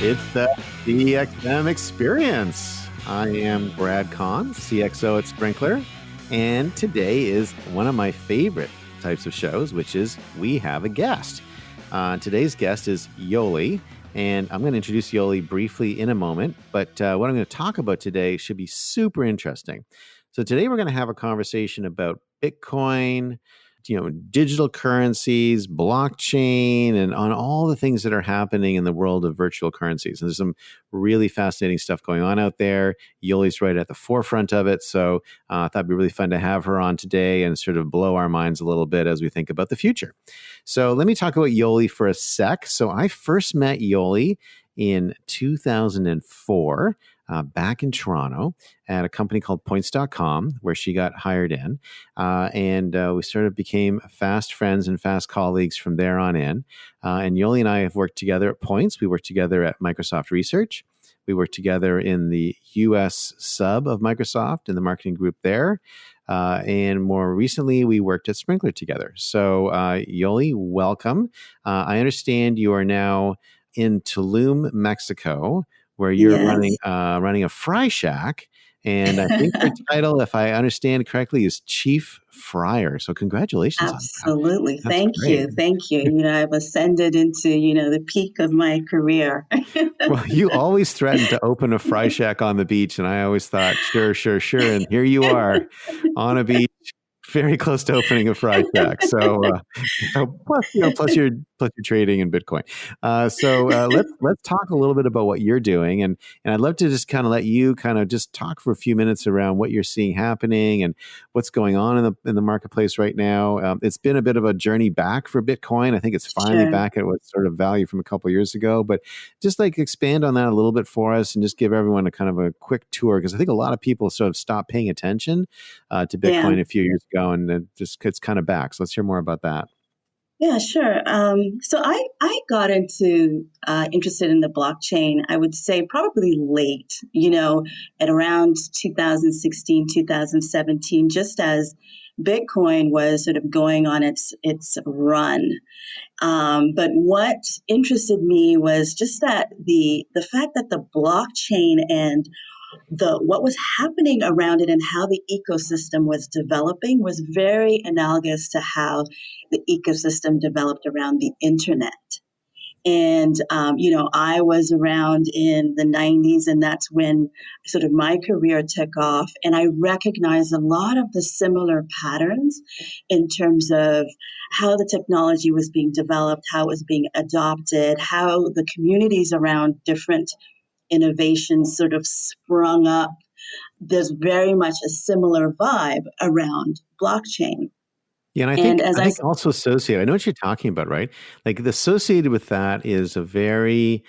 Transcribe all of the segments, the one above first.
It's the CXM experience. I am Brad Kahn, CXO at Sprinkler, and today is one of my favorite types of shows, which is we have a guest. Today's guest is Yoli, and I'm going to introduce Yoli briefly in a moment, but what I'm going to talk about today should be super interesting. So today we're going to have a conversation about Bitcoin, digital currencies, blockchain, and on all the things that are happening in the world of virtual currencies. And there's some really fascinating stuff going on out there. Yoli's right at the forefront of it. So I thought it'd be really fun to have her on today and sort of blow our minds a little bit as we think about the future. So let me talk about Yoli for a sec. So I first met Yoli in 2004. Back in Toronto at a company called Points.com, where she got hired in. And we sort of became fast friends and fast colleagues from there on in. And Yoli and I have worked together at Points. We worked together at Microsoft Research. We worked together in the US sub of Microsoft in the marketing group there. And more recently, we worked at Sprinkler together. So Yoli, welcome. I understand you are now in Tulum, Mexico, where you're running a fry shack. And I think your title, if I understand correctly, is Chief Fryer. So congratulations on that. Absolutely. Thank you. Thank you. I've ascended into, the peak of my career. Well, you always threatened to open a fry shack on the beach. And I always thought, sure. And here you are on a beach, very close to opening a fry shack. So plus you're trading in Bitcoin. So let's talk a little bit about what you're doing, and I'd love to just kind of let you kind of just talk for a few minutes around what you're seeing happening and what's going on in the marketplace right now. It's been a bit of a journey back for Bitcoin. I think it's finally back at what sort of value from a couple of years ago, but just like expand on that a little bit for us and just give everyone a kind of a quick tour, because I think a lot of people sort of stopped paying attention to Bitcoin a few years ago, and it's kind of back. So let's hear more about that. Yeah, sure. So I got interested in the blockchain, I would say probably late, at around 2016, 2017, just as Bitcoin was sort of going on its run. But what interested me was just that the fact that the blockchain and what was happening around it and how the ecosystem was developing was very analogous to how the ecosystem developed around the internet. And, I was around in the 90s, and that's when sort of my career took off. And I recognized a lot of the similar patterns in terms of how the technology was being developed, how it was being adopted, how the communities around different innovations sort of sprung up. There's very much a similar vibe around blockchain. Yeah, and I think also associated, I know what you're talking about, right? Like associated with that is a very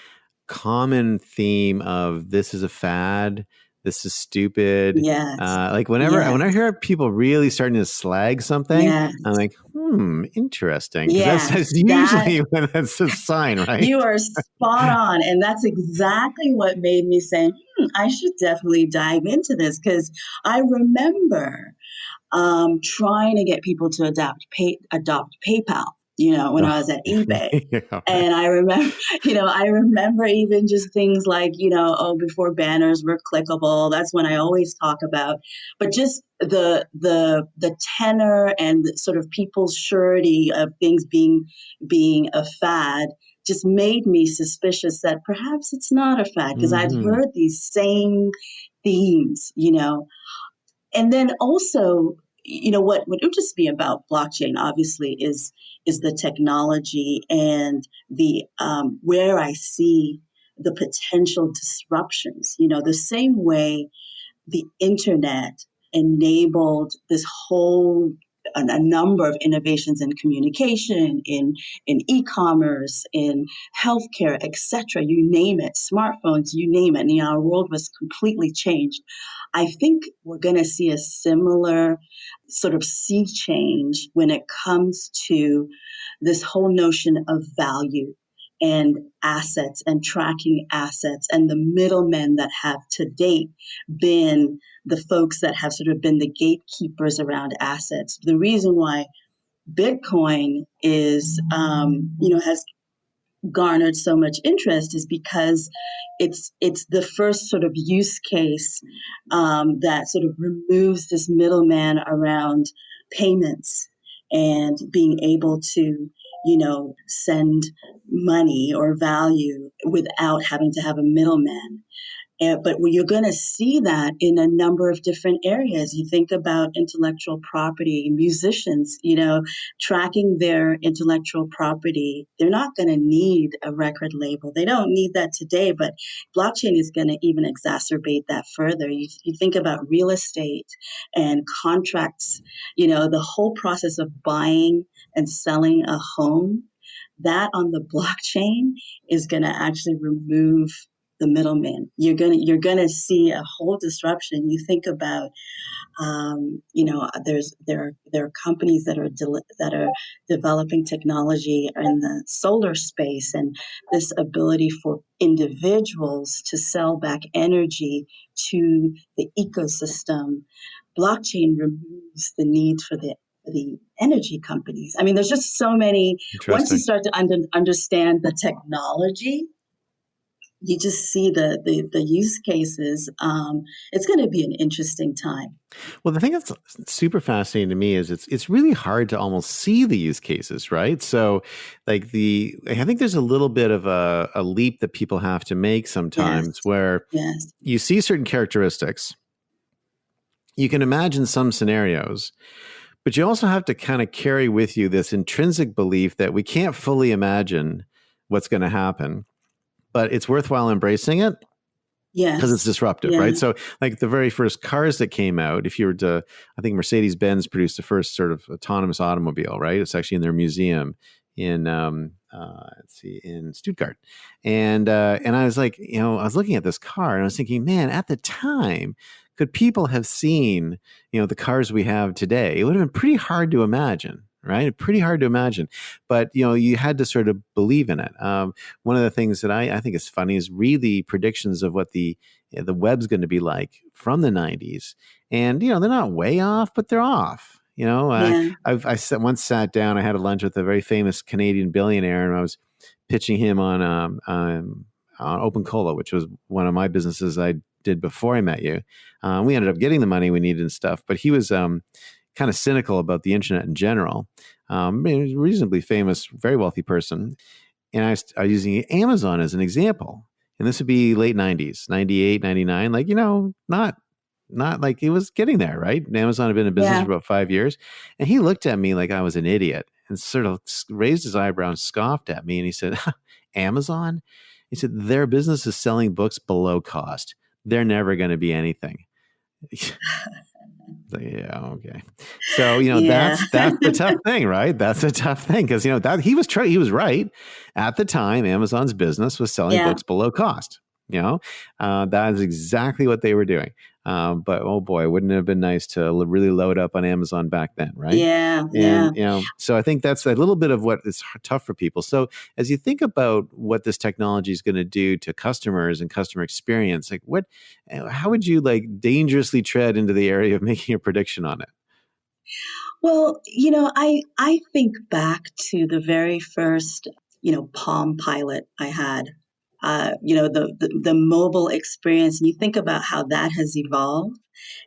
common theme of this is a fad, this is stupid. Yes. Like when I hear people really starting to slag something, I'm like, interesting. Because that's usually when that's a sign, right? You are spot on. And that's exactly what made me say, I should definitely dive into this, because I remember trying to get people to adopt PayPal, when I was at eBay. And I remember even just things like, before banners were clickable. That's when I always talk about, but just the tenor and the sort of people's surety of things being a fad just made me suspicious that perhaps it's not a fad, because I'd heard these same themes, And then also, what interests me about blockchain, obviously, is the technology and the where I see the potential disruptions. The same way the internet enabled this whole a number of innovations in communication, in e-commerce, in healthcare, etc. You name it, smartphones, you name it. And, our world was completely changed. I think we're going to see a similar sort of sea change when it comes to this whole notion of value and assets and tracking assets, and the middlemen that have to date been the folks that have sort of been the gatekeepers around assets. The reason why Bitcoin is, has garnered so much interest is because it's the first sort of use case that sort of removes this middleman around payments and being able to, send money or value without having to have a middleman. But you're going to see that in a number of different areas. You think about intellectual property, musicians, tracking their intellectual property. They're not going to need a record label. They don't need that today, but blockchain is going to even exacerbate that further. You think about real estate and contracts, the whole process of buying and selling a home. That on the blockchain is going to actually remove the middleman. You're gonna see a whole disruption. You think about there are companies that are developing technology in the solar space, and this ability for individuals to sell back energy to the ecosystem. Blockchain removes the need for the energy companies. I mean, there's just so many. Once you Interesting. start to understand the technology, you just see the use cases. It's going to be an interesting time. Well, the thing that's super fascinating to me is it's really hard to almost see the use cases, right? So, like I think there's a little bit of a leap that people have to make sometimes Yes, where yes, you see certain characteristics. You can imagine some scenarios, but you also have to kind of carry with you this intrinsic belief that we can't fully imagine what's going to happen, but it's worthwhile embracing it because it's yes, disruptive, yeah, right? So, like the very first cars that came out, if you were to, I think Mercedes Benz produced the first sort of autonomous automobile, right? It's actually in their museum in, let's see, in Stuttgart, and I was like, I was looking at this car and I was thinking, man, at the time, could people have seen, the cars we have today? It would have been pretty hard to imagine. Right, pretty hard to imagine, but you had to sort of believe in it. One of the things that I think is funny is really predictions of what the web's going to be like from the 90s. And, they're not way off, but they're off. yeah, Once sat down, I had a lunch with a very famous Canadian billionaire, and I was pitching him on Open Cola, which was one of my businesses I did before I met you. We ended up getting the money we needed and stuff, but he was kind of cynical about the internet in general. He was a reasonably famous, very wealthy person. And I was using Amazon as an example. And this would be late 90s, 98, 99. Like, not like it was getting there, right? And Amazon had been in business yeah. for about 5 years. And he looked at me like I was an idiot and sort of raised his eyebrow and scoffed at me. And he said, Amazon? He said, their business is selling books below cost. They're never going to be anything. Yeah, okay. So, Yeah, that's the tough thing, right? That's a tough thing because that he was right. At the time, Amazon's business was selling yeah, books below cost. That is exactly what they were doing. But oh boy, wouldn't it have been nice to really load up on Amazon back then, right? yeah, yeah. And so I think that's a little bit of what is tough for people. So as you think about what this technology is going to do to customers and customer experience, like how would you like dangerously tread into the area of making a prediction on it? Well, I think back to the very first, Palm Pilot I had. The mobile experience, and you think about how that has evolved,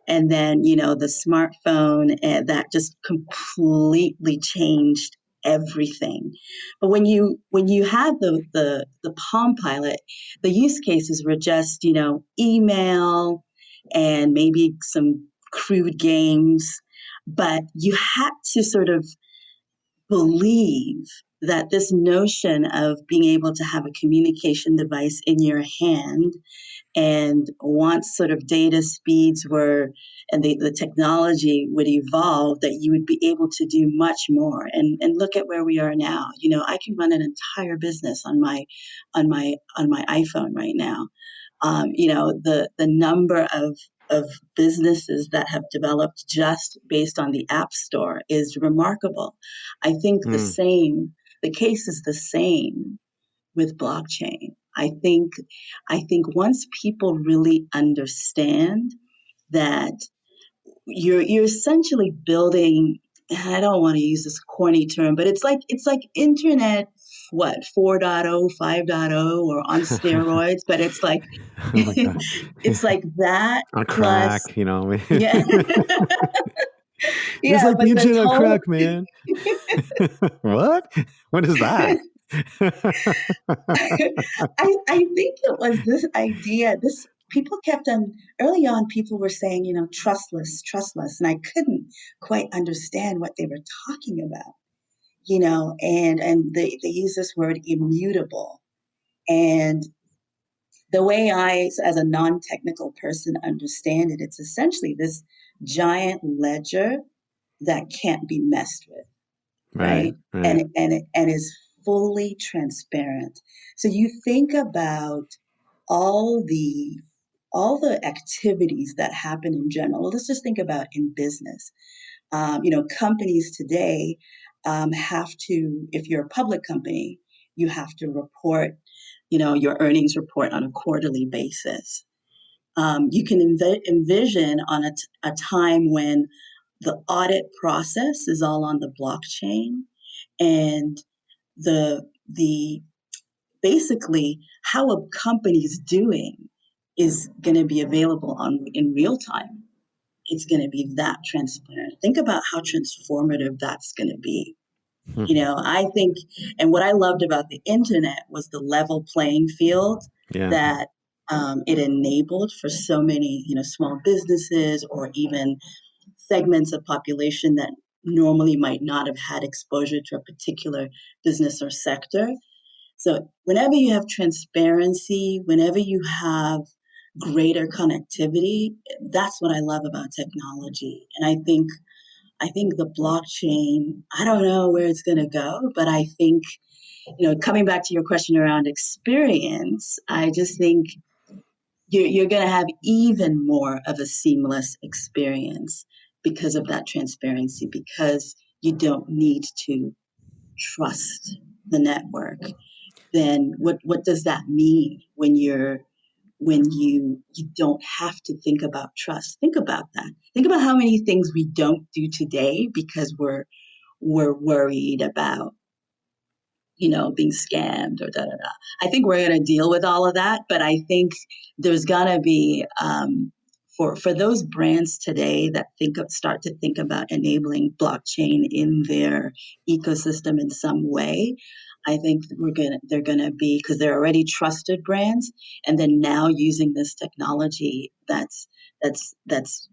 and then the smartphone that just completely changed everything. But when you had the Palm Pilot, the use cases were just email and maybe some crude games, but you had to sort of believe that this notion of being able to have a communication device in your hand, and once sort of data speeds were and the technology would evolve, that you would be able to do much more. And look at where we are now. I can run an entire business on my iPhone right now. The number of businesses that have developed just based on the app store is remarkable. I think Mm, the case is the same with blockchain. I think once people really understand that you're essentially building I don't want to use this corny term, but it's like internet what 4.0, 5.0 or on steroids, but it's like Oh my God. it's like that On plus crack, you know. yeah. It's Yeah, like the but the internet on total crack, man. What? What is that? I think it was this idea. This people kept on early on. People were saying, trustless, trustless, and I couldn't quite understand what they were talking about. And they use this word immutable. And the way I, as a non-technical person, understand it, it's essentially this giant ledger that can't be messed with, Right, right? right, And is fully transparent. So you think about all the all the activities that happen in general. Well, let's just think about in business. Companies today have to, if you're a public company, you have to report, your earnings report on a quarterly basis. You can envision on a time when the audit process is all on the blockchain and the basically how a company's doing is going to be available on in real time. It's going to be that transparent. Think about how transformative that's going to be. I think, and what I loved about the internet was the level playing field yeah. that it enabled for so many, small businesses or even segments of population that normally might not have had exposure to a particular business or sector. So whenever you have transparency, whenever you have greater connectivity, that's what I love about technology. And I think the blockchain, I don't know where it's going to go, but I think, coming back to your question around experience, I just think you're going to have even more of a seamless experience because of that transparency, because you don't need to trust the network. Then what does that mean when you don't have to think about trust? Think about that. Think about how many things we don't do today because we're worried about, being scammed or da da da. I think we're going to deal with all of that, but I think there's going to be for those brands today that start to think about enabling blockchain in their ecosystem in some way. I think they're gonna be, because they're already trusted brands, and then now using this technology that's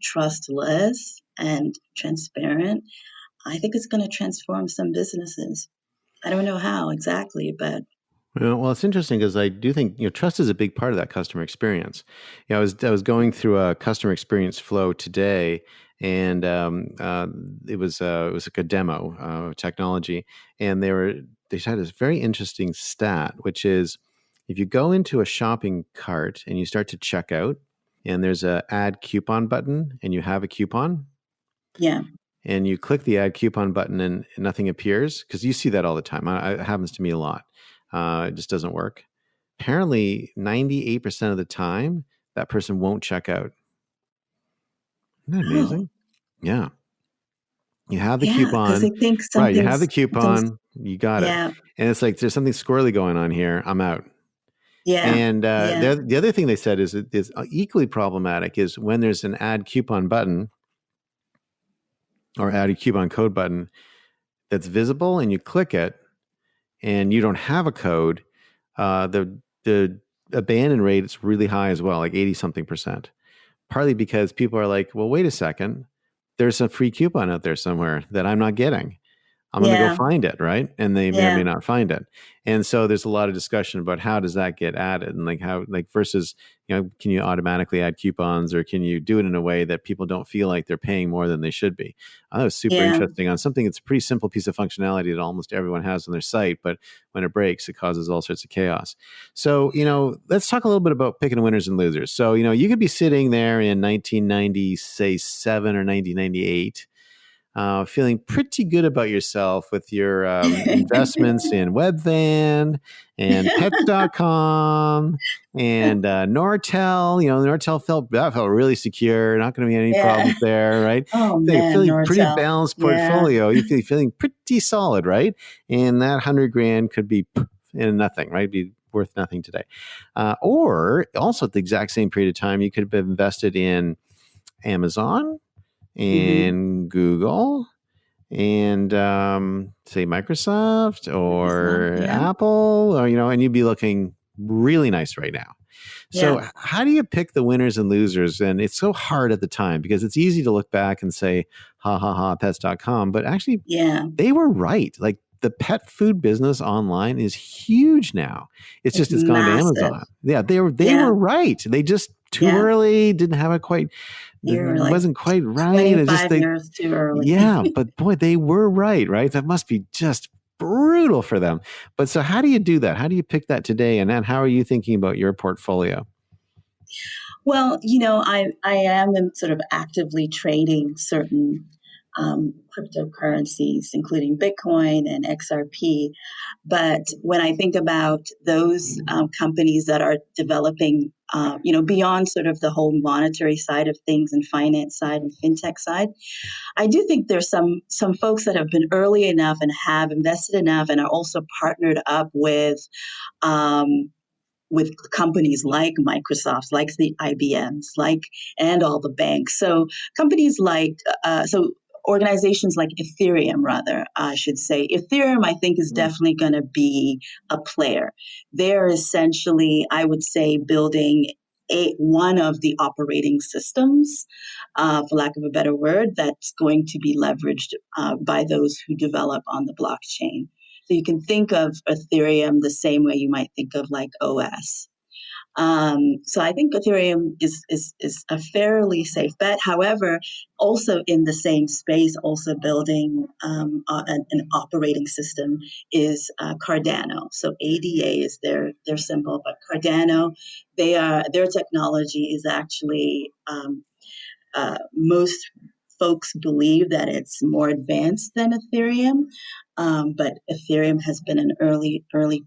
trustless and transparent. I think it's going to transform some businesses. I don't know how exactly, but Well, it's interesting because I do think trust is a big part of that customer experience. I was going through a customer experience flow today, and it was like a demo of technology, and they had this very interesting stat, which is if you go into a shopping cart and you start to check out, and there's a add coupon button, and you have a coupon, yeah, and you click the add coupon button and nothing appears because you see that all the time. It happens to me a lot. It just doesn't work. Apparently, 98% of the time, that person won't check out. Isn't that oh amazing? Yeah. You have the yeah, because coupon, they think right? You have the something's coupon, you got it. yeah, And it's like, there's something squirrely going on here. I'm out. yeah, And yeah, the other thing they said is equally problematic is when there's an add coupon button or add a coupon code button that's visible and you click it, and you don't have a code, the abandon rate is really high as well, like 80 something percent. Partly because people are like, well, wait a second, there's a free coupon out there somewhere that I'm not getting. I'm going to go yeah, find it, right? And they may or may yeah, not find it. And so there's a lot of discussion about how does that get added, and like how, like, versus, can you automatically add coupons, or can you do it in a way that people don't feel like they're paying more than they should be? That was super yeah, interesting on something that's a pretty simple piece of functionality that almost everyone has on their site, but when it breaks, it causes all sorts of chaos. So, let's talk a little bit about picking winners and losers. So, you could be sitting there in 1990, say 7 or 1998, feeling pretty good about yourself with your investments in Webvan and Pets.com and Nortel. Nortel felt really secure. Not going to be any Yeah. problems there, right? Oh man, Feeling pretty Nortel. balanced Yeah. portfolio. You feeling pretty solid, right? And that 100 grand could be in nothing, right? Be worth nothing today. Or also at the exact same period of time, you could have invested in Amazon Hmm. and Google and say Microsoft Microsoft. or Yeah. Apple, or and you'd be looking really nice right now. So Yes. how do you pick the winners and losers? And it's so hard at the time because it's easy to look back and say, ha ha ha, pets.com. But actually, Yeah. they were right. Like the pet food business online is huge now. It's It's gone to massive. Amazon. Yeah, they Yeah. were right. They just too Yeah. early, didn't have it quite, You're like wasn't quite right. It just 25 years too early. yeah, but boy, they were right, right? That must be just brutal for them. But so how do you do that? How do you pick that today? And then how are you thinking about your portfolio? Well, I am sort of actively trading certain cryptocurrencies, including Bitcoin and XRP. But when I think about those companies that are developing, beyond sort of the whole monetary side of things and finance side and fintech side, I do think there's some folks that have been early enough and have invested enough and are also partnered up um, with companies like Microsoft, like the IBMs, and all the banks. So companies organizations like Ethereum, rather, I should say. Ethereum, I think, is definitely going to be a player. They're essentially, I would say, building one of the operating systems, for lack of a better word, that's going to be leveraged by those who develop on the blockchain. So you can think of Ethereum the same way you might think of like OS. So I think Ethereum is a fairly safe bet. However, also in the same space, also building an operating system is Cardano. So ADA is their symbol, but Cardano, their technology is actually most folks believe that it's more advanced than Ethereum, but Ethereum has been an early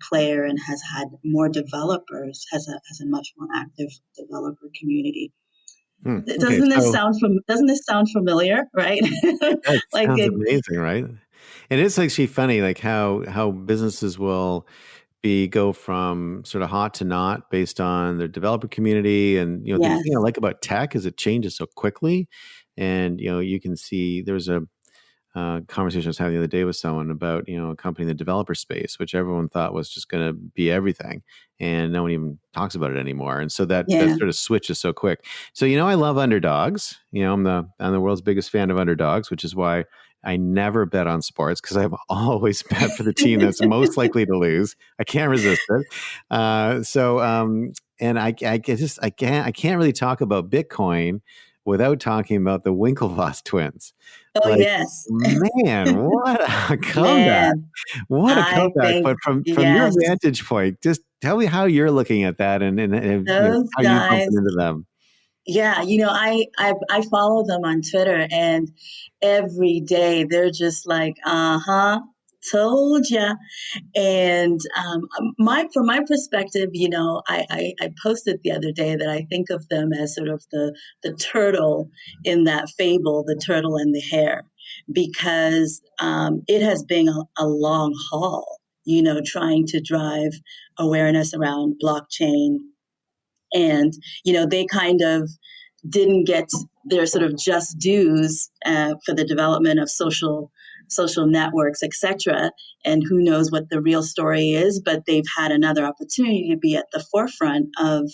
player and has had more developers, has a much more active developer community. Okay, so Doesn't this sound familiar, right? that like sounds it, amazing, right? And it's actually funny, like how businesses will go from sort of hot to not based on their developer community. And the thing I yes, like about tech is it changes so quickly. And you can see there's a conversation I was having the other day with someone about a company in the developer space, which everyone thought was just going to be everything, and no one even talks about it anymore. And so that yeah, sort of switches so quick. So I love underdogs. I'm the world's biggest fan of underdogs, which is why I never bet on sports because I've always bet for the team that's most likely to lose. I can't resist it. And I can't really talk about Bitcoin without talking about the Winklevoss twins. oh Like, yes, man, what a comeback. man. What a I comeback. think But from your yes, vantage point, just tell me how you're looking at that and those how you bump guys. into them. Yeah, I follow them on Twitter, and every day they're just like, uh huh, told ya. And my from my perspective, I posted the other day that I think of them as sort of the turtle in that fable, the turtle and the hare, because it has been a long haul, trying to drive awareness around blockchain. And they kind of didn't get their sort of just dues for the development of social networks, etc. And who knows what the real story is, but they've had another opportunity to be at the forefront of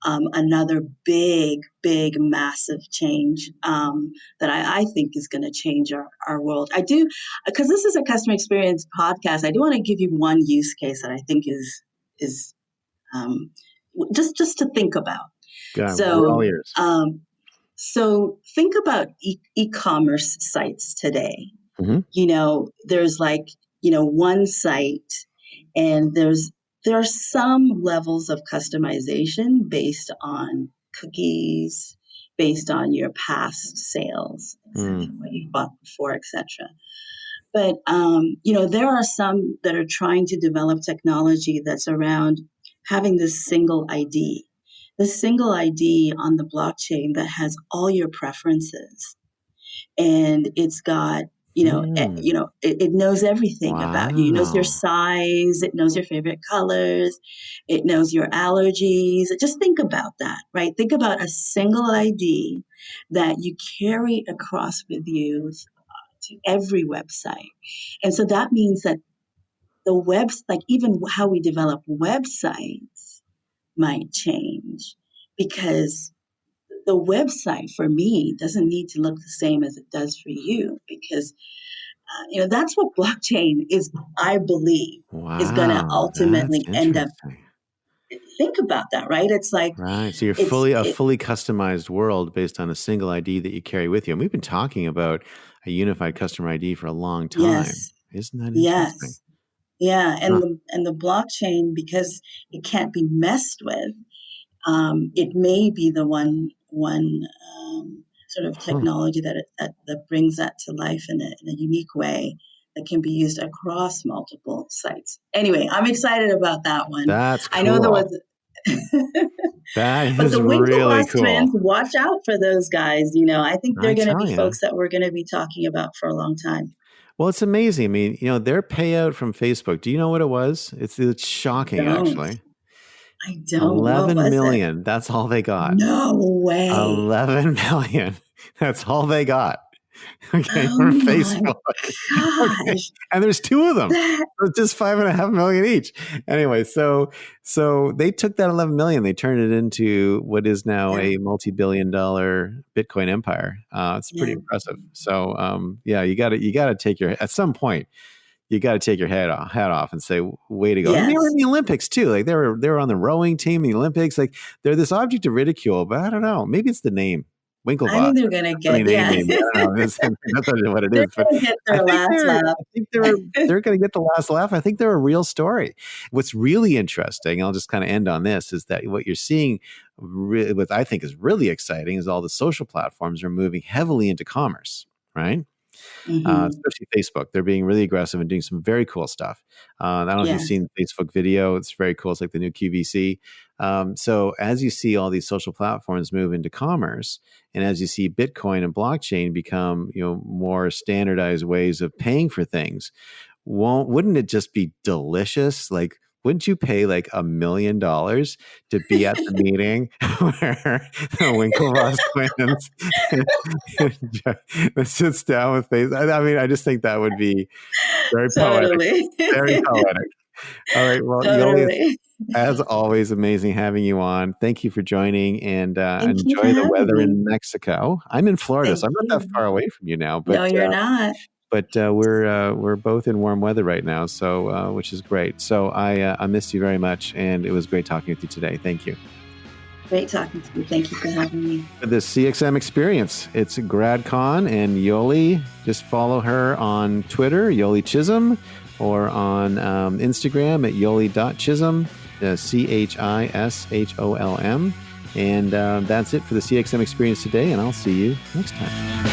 another big, massive change that I think is going to change our world. I do, because this is a customer experience podcast. I do want to give you one use case that I think is um, just to think about. God, we're all So, ears. think about e-commerce sites today. Hmm. There's one site, and there are some levels of customization based on cookies based on your past sales, etc., Mm. what you bought before, etc. But there are some that are trying to develop technology that's around having this single ID on the blockchain that has all your preferences, and it's got Mm. it knows everything about you. It knows your Wow. size, it knows your favorite colors, it knows your allergies. Just think about that, right? Think about a single ID that you carry across with you to every website. And so that means that like even how we develop websites might change, because the website for me doesn't need to look the same as it does for you, because that's what blockchain is, I believe, is going to Wow. That's ultimately end up. interesting. Think about that, right? It's like Right. So you're it's fully a it fully customized world based on a single ID that you carry with you. And we've been talking about a unified customer ID for a long time. yes, Isn't that interesting? yes, yeah. Huh. And the blockchain, because it can't be messed with, it may be the one sort of Huh. technology that brings that to life in a unique way that can be used across multiple sites. Anyway, I'm excited about that one. That's I know there cool. was, That but is the really Winklevoss twins, cool. watch out for those guys. I think they're I going to tell be you. folks that we're going to be talking about for a long time. Well, it's amazing. I mean, their payout from Facebook, do you know what it was? It's I shocking, don't. actually. I don't. What 11 was it? million. That's all they got. No way. 11 million. That's all they got. Okay, Oh for my Facebook. Okay, gosh. and there's two of them. That So it's just 5.5 million each. Anyway, so they took that 11 million, they turned it into what is now Yeah, a multi-billion-dollar Bitcoin empire. It's pretty yeah, impressive. So yeah, you got to take your at some point. You got to take your hat off and say, "Way to go!" And they were in yes. the Olympics too. Like they were on the rowing team in the Olympics. Like they're this object of ridicule, but I don't know. Maybe it's the name I Winklevoss. think they're That's gonna a funny get, name, yeah. maybe. I don't know. That's what it They're is. But gonna get I their think last they're laugh. I think they're going to get the last laugh. I think they're a real story. What's really interesting, I'll just kind of end on this, is that what you're seeing, what I think is really exciting, is all the social platforms are moving heavily into commerce, right? Hmm. Especially Facebook. They're being really aggressive and doing some very cool stuff. I don't know if you've Yes. seen Facebook video. It's very cool. It's like the new QVC. So as you see all these social platforms move into commerce, and as you see Bitcoin and blockchain become, more standardized ways of paying for things, wouldn't it just be delicious? Like, wouldn't you pay like $1 million to be at the meeting where the Winklevoss twins sits down with face? I mean, I just think that would be very poetic, Totally. very poetic. All right, well, Yoli, Totally. as always, amazing having you on. Thank you for joining, and Thank you for enjoy the having weather me. in Mexico. I'm in Florida, Thank so I'm not that you. far away from you now, No, you're not. but we're both in warm weather right now, so which is great. So I missed you very much, and it was great talking with you today. Thank you. Great talking to you. Thank you for having me. For the CXM experience, it's GradCon and Yoli. Just follow her on Twitter, Yoli Chisholm, or on Instagram at yoli.chisholm, CHISHOLM. And that's it for the CXM experience today, and I'll see you next time.